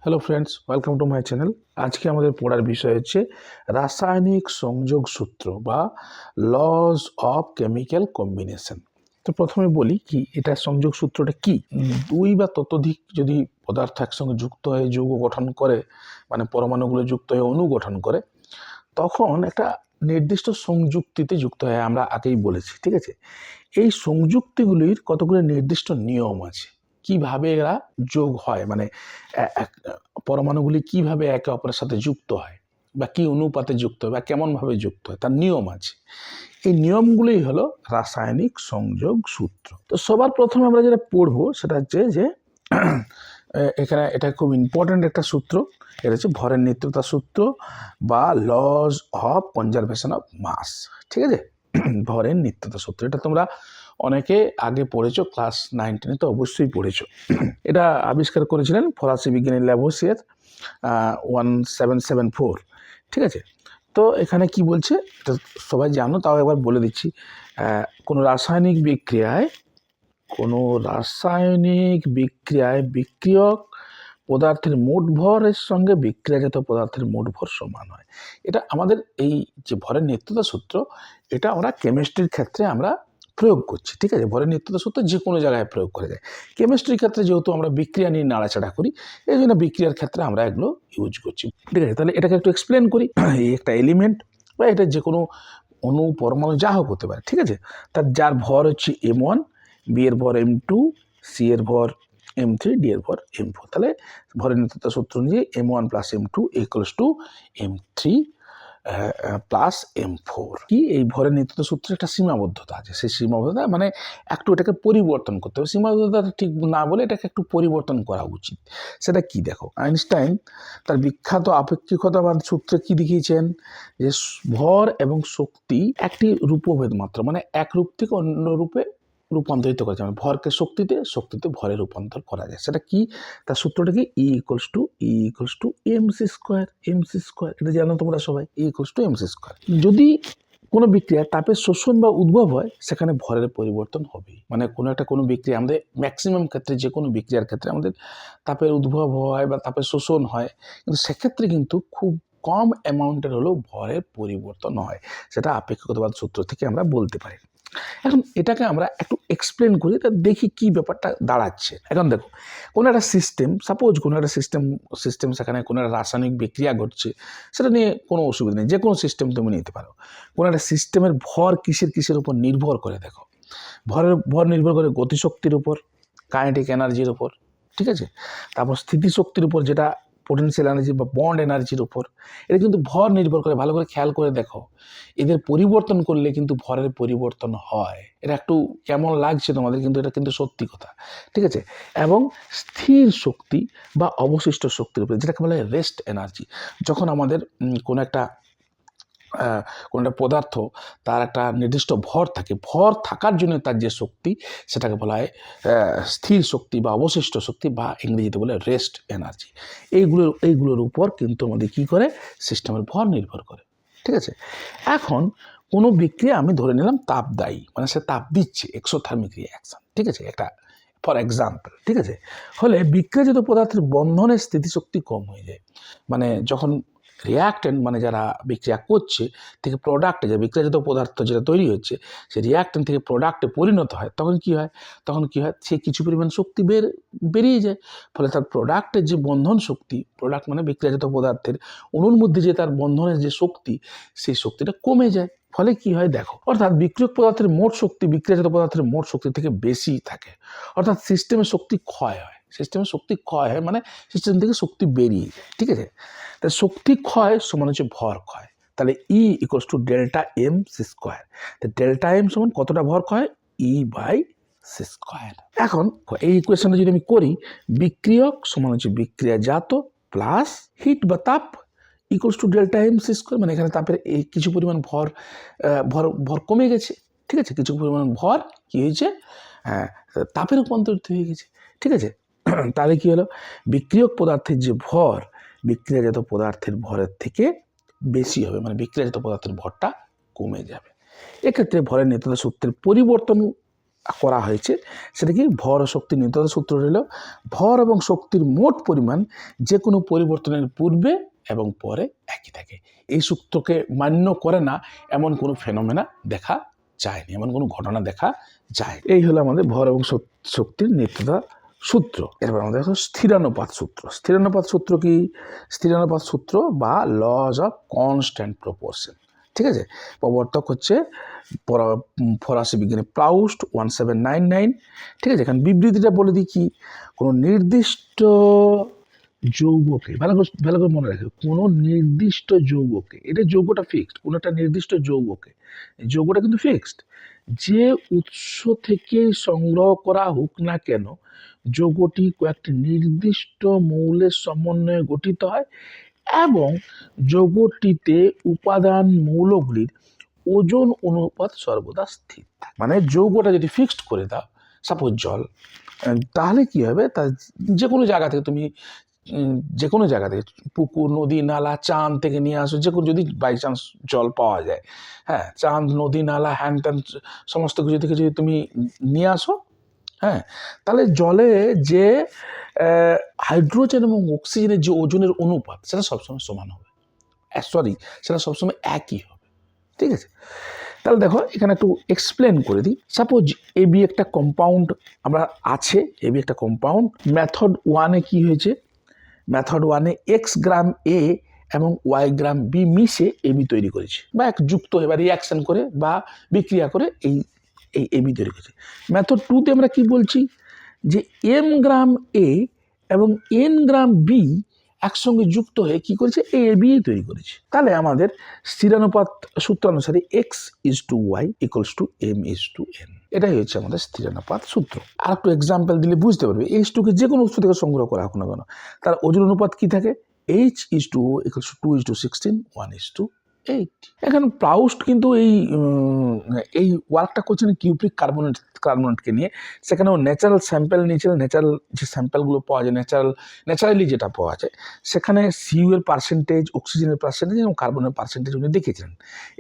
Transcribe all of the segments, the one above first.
Hello friends, welcome to my channel. আজকে আমাদের পড়ার বিষয় হচ্ছে রাসায়নিক সংযোগ সূত্র বা লজ অফ কেমিক্যাল কম্বিনেশন। তো প্রথমে বলি কি এটা সংযোগ সূত্রটা কি। দুই বা ততোধিক যদি পদার্থ একসঙ্গে যুক্ত হয়ে যৌগ গঠন করে, মানে পরমাণুগুলো যুক্ত হয়ে অণু গঠন করে, তখন একটা নির্দিষ্ট সংযুক্তিতে যুক্ত হয়। আমরা আগেই বলেছি, ঠিক আছে। এই সংযুক্তিগুলির কতগুলো নির্দিষ্ট নিয়ম আছে, কিভাবে এরা যোগ হয়, মানে পরমাণুগুলি কিভাবে একে অপরের সাথে যুক্ত হয় বা কি অনুপাতে যুক্ত হয় বা কেমনভাবে যুক্ত হয়, তার নিয়ম আছে। এই নিয়মগুলোই হলো রাসায়নিক সংযোগ সূত্র। তো সবার প্রথমে আমরা যেটা পড়বো সেটা হচ্ছে যে এখানে এটা খুব ইম্পর্ট্যান্ট একটা সূত্র। এটা হচ্ছে ভরের নিত্যতা সূত্র বা law of conservation of mass, ঠিক আছে। ভরের নিত্যতা সূত্র এটা তোমরা অনেকে আগে পড়েছো, ক্লাস 9-10 তো অবশ্যই পড়েছো। এটা আবিষ্কার করেছিলেন ফরাসি বিজ্ঞানী ল্যাভোসিয়ের 1774, ঠিক আছে। তো এখানে কি বলছে এটা সবাই জানো, তাও একবার বলে দিচ্ছি। কোনো রাসায়নিক বিক্রিয়ায় বিক্রিয়ক পদার্থের মোট ভরের সঙ্গে বিক্রিয়াজাত পদার্থের মোট ভর সমান হয়। এটা আমাদের এই যে ভরের নিত্যতা সূত্র, এটা আমরা কেমিস্ট্রির ক্ষেত্রে আমরা প্রয়োগ করছি, ঠিক আছে। ভরের নিত্যতা সূত্র যে কোনো জায়গায় প্রয়োগ করা যায়। কেমিস্ট্রির ক্ষেত্রে যেহেতু আমরা বিক্রিয়া নিয়ে নাড়াচাড়া করি, এই জন্য বিক্রিয়ার ক্ষেত্রে আমরা এগুলো ইউজ করছি, ঠিক আছে। তাহলে এটাকে একটু এক্সপ্লেন করি। এই একটা এলিমেন্ট বা এটা যে কোনো অণু পরমাণু যা হোক হতে পারে, ঠিক আছে। যার ভর হচ্ছে M1, বি এর ভর M2, সি এর ভর M3, ডি এর ভর M4। তাহলে ভরের নিত্যতা সূত্র অনুযায়ী M1 plus M2 equals to M3 plus M4। কি এই ভরের নিত্যতা সূত্রে একটা সীমাবদ্ধতা আছে, সেই সীমাবদ্ধতা মানে একটু এটাকে পরিবর্তন করতে হবে। সীমাবদ্ধতা ঠিক না বলে এটাকে একটু পরিবর্তন করা উচিত। সেটা কি দেখো, আইনস্টাইন তার বিখ্যাত আপেক্ষিকতাবাদ সূত্রে কি দেখিয়েছেন যে ভর এবং শক্তি একটি রূপভেদ মাত্র, মানে এক রূপ থেকে অন্য রূপে রূপান্তরিত করা যায়। মানে ভরকে শক্তিতে, শক্তিতে ভরে রূপান্তর করা যায়। সেটা কি, তার সূত্রটা কি, ই ইকুয়ালস টু এমসি স্কোয়ার। এটা জানো তোমরা সবাই, ই ইকুয়ালস টু এমসি স্কোয়ার। যদি কোনো বিক্রিয়া তাপের শোষণ বা উদ্ভব হয়, সেখানে ভরের পরিবর্তন হবে। মানে কোনো বিক্রিয়া আমাদের ম্যাক্সিমাম ক্ষেত্রে, যে কোনো বিক্রিয়ার ক্ষেত্রে আমাদের তাপের উদ্ভব হয় বা তাপের শোষণ হয়, কিন্তু সেক্ষেত্রে কিন্তু খুব কম অ্যামাউন্টের হলেও ভরের পরিবর্তন হয়। সেটা আপেক্ষিকতাবাদ সূত্র থেকে আমরা বলতে পারি। এখন এটাকে আমরা একটু এক্সপ্লেন করি, তা দেখি কি ব্যাপারটা দাঁড়াচ্ছে। এখন দেখো, কোনো একটা সিস্টেম, সাপোজ কোনো একটা সিস্টেম সেখানে কোনো একটা রাসায়নিক বিক্রিয়া ঘটছে, সেটা নিয়ে কোনো অসুবিধা নেই, যে কোনো সিস্টেম তুমি নিতে পারো। কোনো একটা সিস্টেমের ভর কিসের উপর নির্ভর করে দেখো, ভর নির্ভর করে গতিশক্তির উপর, কাইনেটিক এনার্জির উপর, ঠিক আছে। তারপর স্থিতিশক্তির উপর, যেটা পোটেনশিয়াল এনার্জি বা বন্ড এনার্জির উপর। এটা কিন্তু ভর নির্ভর করে, ভালো করে খেয়াল করে দেখো। এদের পরিবর্তন করলে কিন্তু ভরের পরিবর্তন হয়। এটা একটু কেমন লাগছে তোমাদের, কিন্তু এটা কিন্তু সত্যি কথা, ঠিক আছে। এবং স্থির শক্তি বা অবশিষ্ট শক্তির উপরে, যেটাকে বলা হয় রেস্ট এনার্জি। যখন আমাদের কোনো একটা পদার্থ, তার একটা নির্দিষ্ট ভর থাকে, ভর থাকার জন্য তার যে শক্তি, সেটাকে বলা হয় স্থির শক্তি বা অবশিষ্ট শক্তি, বা ইংরেজিতে বলে রেস্ট এনার্জি। এইগুলোর উপর কিন্তু আমাদের কী করে, সিস্টেমের ভর নির্ভর করে, ঠিক আছে। এখন কোনো বিক্রিয়া আমি ধরে নিলাম তাপদায়ী, মানে সে তাপ দিচ্ছে, এক্সোথার্মিক রিঅ্যাকশন, ঠিক আছে, একটা ফর এক্সাম্পল, ঠিক আছে। হলে বিক্রিয়াজাত পদার্থের বন্ধনের স্থিতিশক্তি কম হয়ে যায়। মানে যখন রিয়াক্টেন্ট, মানে যারা বিক্রিয়া করছে, থেকে প্রোডাক্টে, যে বিক্রিয়াজাত পদার্থ যেটা তৈরি হচ্ছে, সে রিয়াক্টেন্ট থেকে প্রোডাক্টে পরিণত হয়, তখন কি হয়, সে কিছু পরিমাণ শক্তি বেরিয়ে যায়। ফলে তার প্রোডাক্টের যে বন্ধন শক্তি, প্রোডাক্ট মানে বিক্রিয়াজাত পদার্থের অণুর মধ্যে যে তার বন্ধনের যে শক্তি, সেই শক্তিটা কমে যায়। ফলে কি হয় দেখো, অর্থাৎ বিক্রিয়ক পদার্থের মোট শক্তি বিক্রিয়াজাত পদার্থের মোট শক্তি থেকে বেশি থাকে। অর্থাৎ সিস্টেমের শক্তি ক্ষয় হয়। মানে সিস্টেম থেকে শক্তি বেরিয়ে যায়, ঠিক আছে। তাই শক্তি ক্ষয় সমান হচ্ছে ভর ক্ষয়। তাহলে E equals to delta M C square. Delta M সমান কতটা ভর ক্ষয়, ই বাই সি স্কোয়ার। এখন এই ইকুয়েশনটা যদি আমি করি, বিক্রিয়ক সমান হচ্ছে বিক্রিয়াজাত প্লাস হিট বা তাপ equals to delta M C square. মানে এখানে তাপের এই কিছু পরিমাণ ভর কমে গেছে, ঠিক আছে। কিছু পরিমাণ ভর কি হয়েছে, তাপে রূপান্তরিত হয়ে গেছে, ঠিক আছে। তাহলে কি হলো, বিক্রিয়ক পদার্থের যে ভর বিক্রিয়াজাত পদার্থের ভরের থেকে বেশি হবে, মানে বিক্রিয়াজাত পদার্থের ভরটা কমে যাবে। এক্ষেত্রে ভরের নিত্যতা সূত্রের পরিবর্তন করা হয়েছে, সেটা কি ভর ও শক্তি নিত্যতা সূত্র রইল। ভর এবং শক্তির মোট পরিমাণ যে কোনো পরিবর্তনের পূর্বে এবং পরে একই থাকে। এই সূত্রকে মান্য করে না এমন কোনো ফেনোমেনা দেখা যায়নি, এমন কোনো ঘটনা দেখা যায়। এই হলো আমাদের ভর এবং শক্তির নিত্যতা সূত্র। এরপর আমাদের দেখো স্থিরানুপাত সূত্র। স্থিরানুপাত সূত্র কি? স্থিরানুপাত সূত্র বা লজ অফ কনস্ট্যান্ট প্রপোর্শন। ঠিক আছে, প্রবর্তক হচ্ছে ফরাসি বিজ্ঞানী প্রাউস্ট 1799। ঠিক আছে, এখানে বিবৃতিটা বলে দিই কি, কোনো নির্দিষ্ট যৌগকে, ভালো করে মনে রাখবে, কোনো নির্দিষ্ট যৌগকে, এটা যৌগটা ফিক্সড, কোনো একটা নির্দিষ্ট যৌগকে, যৌগটা কিন্তু ফিক্সড, যে উৎস থেকে সংগ্রহ করা হোক না কেন, যৌগটি কয়েকটি নির্দিষ্ট মৌলের সমন্বয়ে গঠিত হয় এবং যৌগটিতে উপাদান মৌলগুলির ওজন অনুপাত সর্বদা স্থির থাকে। মানে যৌগটা যদি ফিক্সড করে দাও, সাপোজ জল, তাহলে কি হবে, তা যে কোনো জায়গা থেকে তুমি, যে কোনো জায়গা থেকে, পুকুর, নদী, নালা, চাঁদ থেকে নিয়ে আসো, যে কোনো, যদি বাই চান্স জল পাওয়া যায়, হ্যাঁ, চাঁদ, নদী, নালা, হ্যান ত্যান সমস্ত কিছু থেকে যদি তুমি নিয়ে আসো, হ্যাঁ, তাহলে জলে যে হাইড্রোজেন এবং অক্সিজেনের যে ওজনের অনুপাত, সেটা সবসময় সমান হবে, সরি, সেটা সবসময় একই হবে। ঠিক আছে, তাহলে দেখো এখানে একটু এক্সপ্লেন করে দিই। সাপোজ এবি একটা কম্পাউন্ড আমরা আছে, এবি একটা কম্পাউন্ড, মেথড ওয়ানে কি হয়েছে, মেথড ওয়ানে এক্স গ্রাম এ এবং ওয়াই গ্রাম বি মিশে এবি তৈরি করেছে, বা এক যুক্ত এবার রিয়াকশন করে বা বিক্রিয়া করে এই এই এবি তৈরি করেছে। মেথড টুতে আমরা কি বলছি, যে এম গ্রাম এ এবং এন গ্রাম বি একসঙ্গে যুক্ত হয়ে কি করেছে, এ বি তৈরি করেছে। তাহলে আমাদের স্থিরানুপাত সূত্র অনুসারে x:y = m:n, এটাই হচ্ছে আমাদের স্থিরানুপাত সূত্র। আর একটু এক্সাম্পল দিলে বুঝতে পারবে, H2কে যে কোনো উৎস থেকে সংগ্রহ করা হোক না কেন, তার ওজন অনুপাত কি থাকে, H:2 = 2:16, 1:8। এখন প্রাউস্ট কিন্তু এই ওয়ার্কটা করছেন কিউপ্রিক কার্বনেটকে নিয়ে। সেখানেও ন্যাচারাল স্যাম্পেল নিয়েছিলেন, ন্যাচারাল যে স্যাম্পেলগুলো পাওয়া যায়, ন্যাচারালি যেটা পাওয়া যায়, সেখানে সিইউ এর পার্সেন্টেজ, অক্সিজেনের পার্সেন্টেজ এবং কার্বনের পার্সেন্টেজ উনি দেখেছিলেন,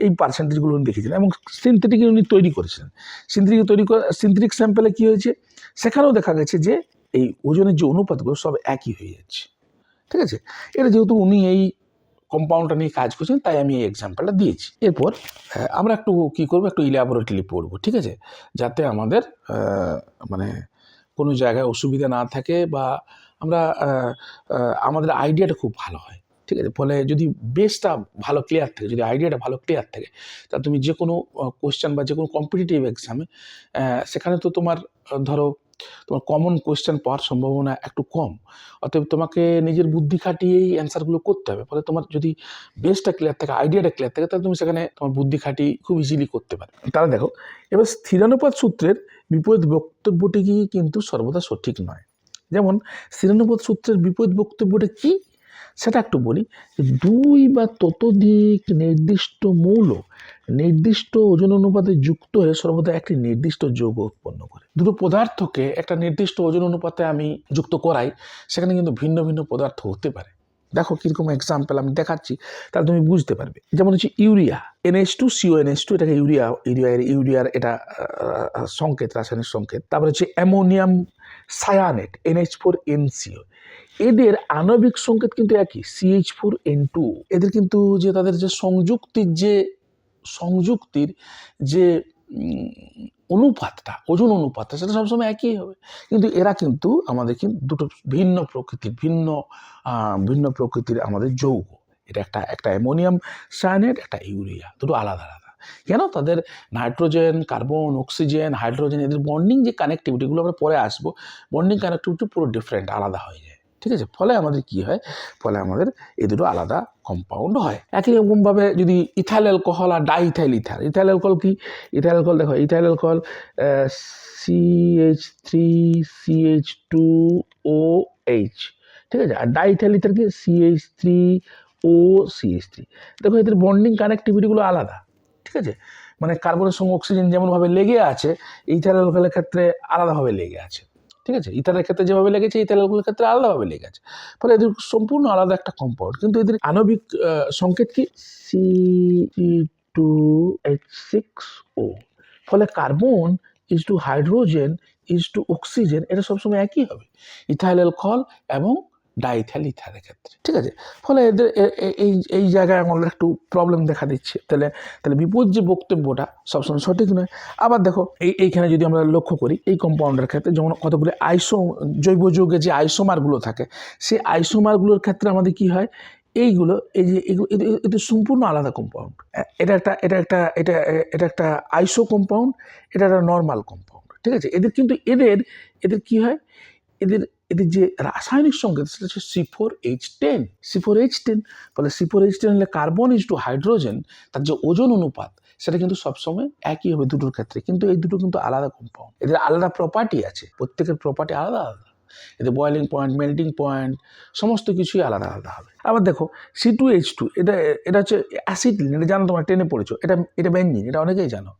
এই পার্সেন্টেজগুলো উনি দেখেছিলেন এবং সিনথেটিক উনি তৈরি করেছিলেন। সিনথেটিক স্যাম্পেলে কি হয়েছে, সেখানেও দেখা গেছে যে এই ওজনের যে অনুপাতগুলো সব একই হয়ে যাচ্ছে। ঠিক আছে, এটা যেহেতু উনি এই কম্পাউন্ডটা নিয়ে কাজ করছেন, তাই আমি এই এক্সাম্পলটা দিয়েছি। এরপর আমরা একটু কী করবো, একটু ইলাবোরেটলি পড়বো, ঠিক আছে, যাতে আমাদের মানে কোনো জায়গায় অসুবিধা না থাকে বা আমরা আমাদের আইডিয়াটা খুব ভালো হয়। ঠিক আছে, ফলে যদি বেসটা ভালো ক্লিয়ার থাকে, যদি আইডিয়াটা ভালো ক্লিয়ার থাকে, তা তুমি যে কোনো কোয়েশ্চেন বা যে কোনো কম্পিটিটিভ এক্সামে সেখানে তো তোমার ধরো তোমার কমন কোয়েশ্চেন পাওয়ার সম্ভাবনা একটু কম, অতএব তোমাকে নিজের বুদ্ধি খাটিয়েই অ্যান্সারগুলো করতে হবে। ফলে তোমার যদি বেসটা ক্লিয়ার থাকে, আইডিয়াটা ক্লিয়ার থাকে, তাহলে তুমি সেখানে তোমার বুদ্ধি খাটিয়ে খুব ইজিলি করতে পারবে। তাহলে দেখো, এবার স্থিরানুপাত সূত্রের বিপরীত বক্তব্যটি কিন্তু সর্বদা সঠিক নয়। যেমন স্থিরানুপাত সূত্রের বিপরীত বক্তব্যটা কি, সেটা একটু বলি। দুই বা ততোধিক নির্দিষ্ট মৌল নির্দিষ্ট ওজন অনুপাতে যুক্ত হয়ে সর্বদা একটি নির্দিষ্ট যৌগ উৎপন্ন করে। দুটো পদার্থকে একটা নির্দিষ্ট ওজন অনুপাতে আমি যুক্ত করাই, সেখানে কিন্তু ভিন্ন ভিন্ন পদার্থ হতে পারে। দেখো কিরকম এক্সাম্পল আমি দেখাচ্ছি, তাহলে তুমি বুঝতে পারবে। যেমন হচ্ছে ইউরিয়া, NH2CONH2, এটাকে ইউরিয়ার এটা সংকেত, রাসায়নিক সংকেত। তারপরে হচ্ছে অ্যামোনিয়াম সায়ানেট, NH4NCO, এদের আণবিক সংকেত কিন্তু একই, CH4N2। এদের কিন্তু যে তাদের যে সংযুক্তির যে অনুপাতটা, ওজন অনুপাতটা, সেটা সবসময় একই হবে। কিন্তু এরা কিন্তু আমাদের কিন্তু দুটো ভিন্ন প্রকৃতির আমাদের যৌগ। এটা একটা অ্যামোনিয়াম সায়ানেট, একটা ইউরিয়া, দুটো আলাদা আলাদা। কেন? তাদের নাইট্রোজেন, কার্বন, অক্সিজেন, হাইড্রোজেন, এদের বন্ডিং যে কানেক্টিভিটিগুলো আমরা পরে আসবো, বন্ডিং কানেক্টিভিটি পুরো ডিফারেন্ট, আলাদা হয়ে যায়। ঠিক আছে, ফলে আমাদের কি হয়, ফলে আমাদের এই দুটো আলাদা কম্পাউন্ড হয়। একই রকমভাবে যদি ইথাইল অ্যালকোহল আর ডাইথাইল ইথার, ইথাইল অ্যালকোহল কি, ইথাইল অ্যালকোহল দেখো, ইথাইল অ্যালকোহল CH3CH2OH, ঠিক আছে, আর ডাইথাইল ইথার কি, CH3OCH3। দেখো এদের বন্ডিং কানেক্টিভিটিগুলো আলাদা। ঠিক আছে, মানে কার্বনের সঙ্গে অক্সিজেন যেমনভাবে লেগে আছে, ইথাইল অ্যালকোহলের ক্ষেত্রে আলাদাভাবে লেগে আছে। ঠিক আছে, ইথারের ক্ষেত্রে যেভাবে লেগেছে, ইথাইল অ্যালকোহলের ক্ষেত্রে আলাদাভাবে লেগে আছে। ফলে এদের সম্পূর্ণ আলাদা একটা কম্পাউন্ড, কিন্তু এদের আণবিক সংকেত কি, C2H6O। ফলে carbon is to hydrogen is to oxygen, এটা সবসময় একই হবে ইথাইল অ্যালকোহল এবং ডাইথাইল ইথারের ক্ষেত্রে, ঠিক আছে। ফলে এদের এই এই জায়গায় আমাদের একটু প্রবলেম দেখা দিচ্ছে। তাহলে তাহলে বিপরীত যে বক্তব্যটা সবসময় সঠিক নয়। আবার দেখো এইখানে যদি আমরা লক্ষ্য করি এই কম্পাউন্ডের ক্ষেত্রে যেমন কতগুলো জৈব যৌগে যে আইসোমারগুলো থাকে, সেই আইসোমারগুলোর ক্ষেত্রে আমাদের কি হয়, এইগুলো এই যে এগুলো এদের সম্পূর্ণ আলাদা কম্পাউন্ড। এটা একটা আইসো কম্পাউন্ড, এটা একটা নর্মাল কম্পাউন্ড, ঠিক আছে। এদের কিন্তু এদের কি হয়, এদের এদের যে রাসায়নিক সংকেত সেটা হচ্ছে C4H10 C4H10। ফলে C4H10 হলে কার্বন ইজ টু হাইড্রোজেন, তার যে ওজন অনুপাত সেটা কিন্তু সবসময় একই হবে দুটোর ক্ষেত্রে, কিন্তু এই দুটো কিন্তু আলাদা কম্পাউন্ড, এদের আলাদা প্রপার্টি আছে, প্রত্যেকের প্রপার্টি আলাদা আলাদা, এদের বয়েলিং পয়েন্ট, মেল্টিং পয়েন্ট সমস্ত কিছুই আলাদা আলাদা হবে। আবার দেখো C2H2, এটা হচ্ছে অ্যাসিডলিন, এটা জানো তোমরা টেনে পড়েছো, এটা বেঞ্জিন, এটা অনেকেই জানো।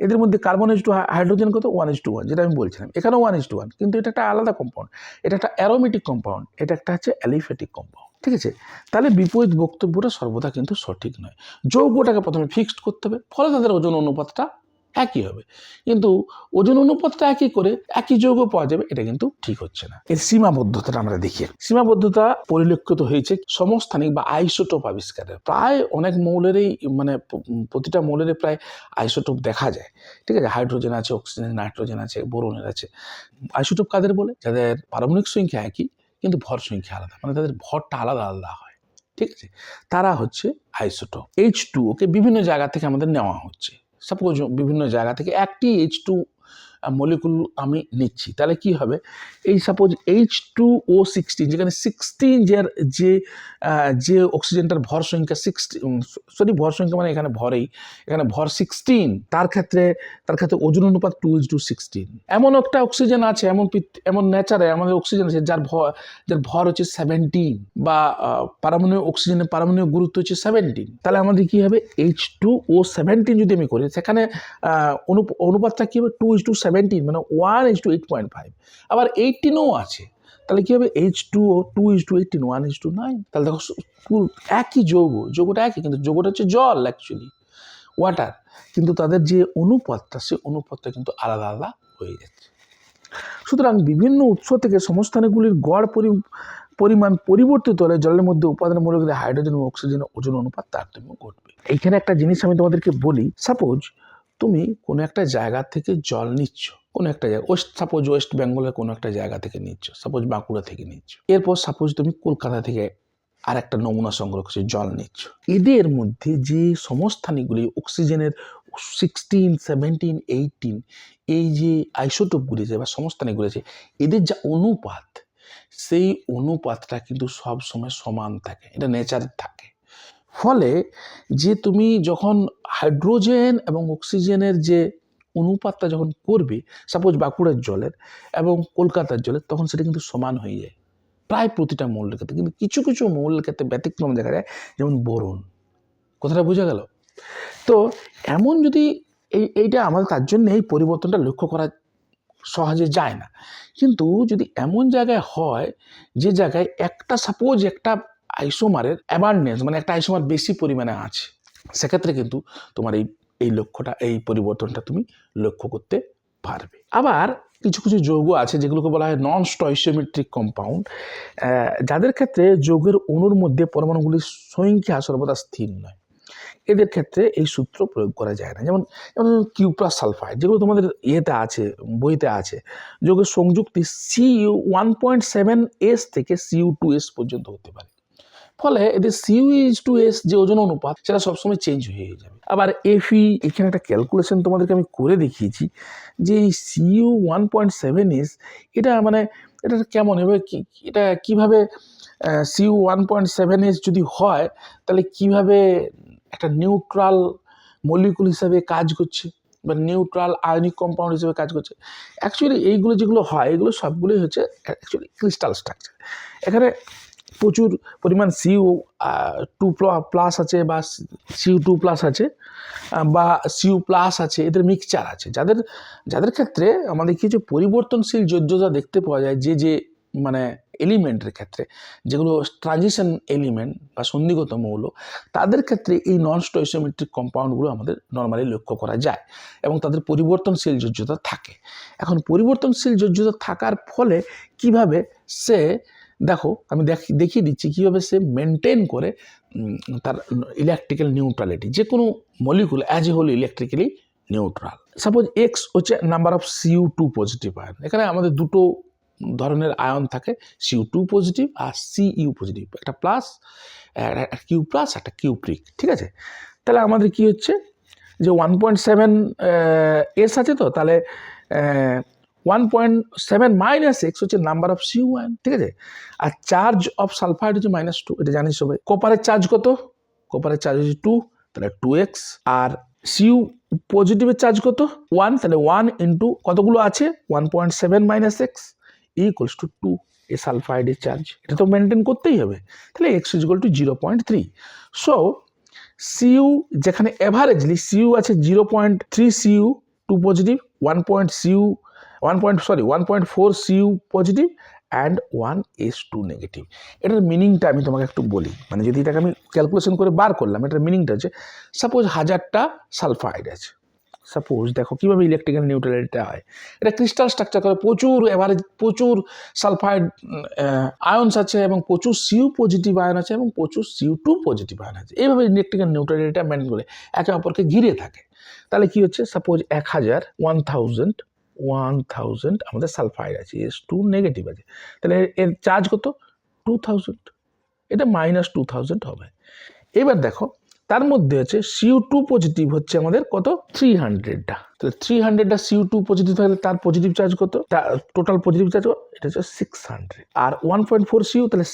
এদের মধ্যে কার্বন H2 হাইড্রোজেন কত 1:1, যেটা আমি বলছিলাম, এখানেও 1:1, কিন্তু এটা একটা আলাদা কম্পাউন্ড, এটা একটা অ্যারোমেটিক কম্পাউন্ড, এটা একটা হচ্ছে অ্যালিফ্যাটিক কম্পাউন্ড, ঠিক আছে। তাহলে বিপরীত বক্তব্যটা সর্বদা কিন্তু সঠিক নয়। যৌগটাকে প্রথমে ফিক্সড করতে হবে, ফলে তাদের ওজন অনুপাতটা একই হবে, কিন্তু ওজন অনুপাতটা একই করে একই যৌগ পাওয়া যাবে, এটা কিন্তু ঠিক হচ্ছে না। এর সীমাবদ্ধতাটা আমরা দেখি। সীমাবদ্ধতা পরিলক্ষিত হয়েছে সমস্থানিক বা আইসোটোপ আবিষ্কারের। প্রায় অনেক মৌলেরই মানে প্রতিটা মৌলের প্রায় আইসোটোপ দেখা যায়, ঠিক আছে। হাইড্রোজেন আছে, অক্সিজেন, নাইট্রোজেন আছে, বোরনের আছে। আইসোটোপ কাদের বলে? যাদের পারমাণবিক সংখ্যা একই কিন্তু ভর সংখ্যা আলাদা, মানে তাদের ভরটা আলাদা আলাদা হয়, ঠিক আছে, তারা হচ্ছে আইসোটোপ। H2O-কে বিভিন্ন জায়গা থেকে আমাদের নেওয়া হচ্ছে। সাপোজ বিভিন্ন জায়গা থেকে একটি H2 মলিকুল আমি নিচ্ছি, তাহলে কি হবে, এই সাপোজ H2O16, যেখানে 16 যে অক্সিজেনটার ভর সংখ্যা 16, ভর সংখ্যা মানে এখানে ভর 16, তার ক্ষেত্রে ওজন অনুপাত 2:16। এমন একটা অক্সিজেন আছে, এমন নেচারে আমাদের অক্সিজেন আছে যার ভর হচ্ছে 17, বা পারমাণবিক অক্সিজেনের পারমাণবিক গুরুত্ব হচ্ছে 17। তাহলে আমাদের কি হবে, H2O17 যদি আমি করি, সেখানে অনুপাতটা কি হবে 2:17, মানে 1:8.5। আবার 18ও আছে, তাহলে কি হবে H2O 2:18, 1:9। তাহলে দেখো একই যৌগটা একই, কিন্তু যৌগটা হচ্ছে জল, অ্যাকচুয়ালি ওয়াটার, কিন্তু তাদের যে অনুপাতটা, সেই অনুপাতটা কিন্তু আলাদা আলাদা হয়ে যাচ্ছে। সুতরাং বিভিন্ন উৎস থেকে সমস্থানগুলির গড় পরিমাণ পরিবর্তিত হলে জলের মধ্যে উপাদান মৌলগুলি হাইড্রোজেন ও অক্সিজেনের ওজন অনুপাত তারতম্য ঘটবে। এইখানে একটা জিনিস আমি তোমাদেরকে বলি, সাপোজ তুমি কোনো একটা জায়গা থেকে জল নিচ্ছ, কোনো একটা জায়গা, সাপোজ ওয়েস্ট বেঙ্গলের কোনো একটা জায়গা থেকে নিচ্ছ, সাপোজ বাঁকুড়া থেকে নিচ্ছ, এরপর সাপোজ তুমি কলকাতা থেকে আর একটা নমুনা সংগ্রহ করছে জল নিচ্ছ। এদের মধ্যে যে সমস্থানিকগুলি অক্সিজেনের 16, 17, 18, এই যে আইসোটোপগুলি আছে বা সমস্থানিকগুলি আছে, এদের যা অনুপাত, সেই অনুপাতটা কিন্তু সব সময় সমান থাকে, এটা নেচারে থাকে। ফলে যে তুমি যখন হাইড্রোজেন এবং অক্সিজেনের যে অনুপাতটা যখন করবে, সাপোজ বাঁকুড়ার জলের এবং কলকাতার জলের, তখন সেটা কিন্তু সমান হয়ে যায় প্রায় প্রতিটা মৌলের ক্ষেত্রে। কিন্তু কিছু কিছু মৌলের ক্ষেত্রে ব্যতিক্রম দেখা যায়, যেমন বোরন। কথাটা বোঝা গেল? তো এমন যদি এইটা আমাদের, তার জন্য এই পরিবর্তনটা লক্ষ্য করা সহজে যায় না। কিন্তু যদি এমন জায়গায় হয় যে জায়গায় সাপোজ একটা আইসোমারের অ্যাবান্ডেন্স, মানে একটা আইসোমার বেশি পরিমাণে আছে, সেক্ষেত্রে কিন্তু তোমার এই পরিবর্তনটা তুমি লক্ষ্য করতে পারবে। আবার কিছু কিছু যৌগ আছে যেগুলোকে বলা হয় নন স্টয়চিওমেট্রিক কম্পাউন্ড, যাদের ক্ষেত্রে যৌগের অণুর মধ্যে পরমাণুগুলির সংখ্যা সর্বদা স্থির নয়। এদের ক্ষেত্রে এই সূত্র প্রয়োগ করা যায় না। যেমন কিউপ্রাস সালফাইড, যেগুলো তোমাদের আছে, বইতে আছে, যৌগের সংযুক্তি Cu1.7s থেকে Cu2s পর্যন্ত হতে পারে। ফলে এদের Cu2s যে ওজন অনুপাত, সেটা সবসময় চেঞ্জ হয়ে যাবে। আবার Fe, এখানে একটা ক্যালকুলেশন তোমাদেরকে আমি করে দেখিয়েছি যে এই Cu1.7s এটা কেমন হবে, এটা কিভাবে Cu1.7s যদি হয়, তাহলে কিভাবে একটা নিউট্রাল মলিকুল হিসাবে কাজ করছে বা নিউট্রাল আয়নিক কম্পাউন্ড হিসেবে কাজ করছে। অ্যাকচুয়ালি এইগুলো যেগুলো হয়, এগুলো সবগুলোই হচ্ছে অ্যাকচুয়ালি ক্রিস্টাল স্ট্রাকচার। এখানে প্রচুর পরিমাণ Cu2+ আছে বা Cu2+ আছে বা Cu+ আছে, এদের মিক্সচার আছে, যাদের ক্ষেত্রে আমাদের কিছু পরিবর্তনশীল যোজ্যতা দেখতে পাওয়া যায়, যে মানে এলিমেন্টের ক্ষেত্রে, যেগুলো ট্রানজিশন এলিমেন্ট বা সন্ধিগত মৌল, তাদের ক্ষেত্রে এই নন স্টয়চিওমেট্রিক কম্পাউন্ডগুলো আমাদের নর্মালি লক্ষ্য করা যায় এবং তাদের পরিবর্তনশীল যোজ্যতা থাকে। এখন পরিবর্তনশীল যোজ্যতা থাকার ফলে কিভাবে সে, দেখো আমি দেখিয়ে দিচ্ছি কীভাবে সে মেনটেন করে তার ইলেকট্রিক্যাল নিউট্রালিটি। যে কোনো molecule as a whole electrically neutral. Suppose x হচ্ছে number of Cu2 positive ion. এখানে আমাদের দুটো ধরনের আয়ন থাকে, Cu2 পজিটিভ আর Cu পজিটিভ, একটা প্লাস, একটা কিউ প্লাস, একটা কিউ প্রিক, ঠিক আছে। তাহলে আমাদের কি হচ্ছে যে 1.7 এস আছে, তো তাহলে 1.7 মাইনাস এক্স হচ্ছে নাম্বার অফ Cu আয়ন, ঠিক আছে। আর চার্জ অফ সালফাইড হচ্ছে -2, এটা জানিস সবাই। কপারের চার্জ কত? কপারের চার্জ হচ্ছে 2, তাহলে 2x। আর Cu পজিটিভের চার্জ কত? 1, তাহলে 1 ইন্টু কতগুলো আছে 1.7 মাইনাস এক্স ইকুয়ালস টু 2, এই সালফাইডের চার্জ। এটা তো মেনটেন করতেই হবে, তাহলে x equal to 0.3। So Cu যেখানে এভারেজলি Cu আছে 0.3 Cu2 positive, 1.4 Cu positive and 1 S2 negative. এটার মিনিংটা আমি তোমাকে একটু বলি, মানে যদি এটাকে আমি ক্যালকুলেশন করে বার করলাম, এটার মিনিংটা হচ্ছে সাপোজ 1000টা সালফাইড আছে। সাপোজ দেখো কীভাবে ইলেকট্রিক্যাল নিউট্রালিটিটা হয়। এটা ক্রিস্টাল স্ট্রাকচার করে, প্রচুর এভারেজ প্রচুর সালফাইড আয়নস আছে এবং প্রচুর Cu পজিটিভ আয়ন আছে এবং প্রচুর Cu2 পজিটিভ আয়ন আছে। এইভাবে ইলেকট্রিক্যাল নিউট্রালিটিটা মেনটেন করে একে অপরকে ঘিরে থাকে। তাহলে কি হচ্ছে, সাপোজ 1000 আমাদের সালফাইড আছে, S2 নেগেটিভ আছে, তাহলে এর চার্জ কত? 2000, এটা -2000 হবে। এবার দেখো তার মধ্যে হচ্ছে Cu2 পজিটিভ হচ্ছে আমাদের কত? 300টা। তাহলে 300টা Cu2 পজিটিভ থাকলে তার পজিটিভ চার্জ কত? টোটাল পজিটিভ চার্জ এটা হচ্ছে 600। আর 1.4 Cu, তাহলে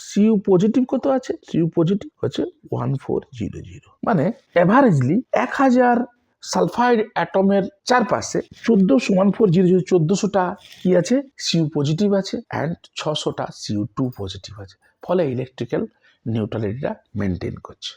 Cu পজিটিভ কত আছে? Cu পজিটিভ হচ্ছে 1400। মানে এভারেজলি 1000 সালফাইড অ্যাটমের চারপাশে 1400টা কি আছে? Cu পজিটিভ আছে অ্যান্ড 600টা Cu2 পজিটিভ আছে। ফলে ইলেকট্রিক্যাল নিউট্রালিটিটা মেনটেন করছে।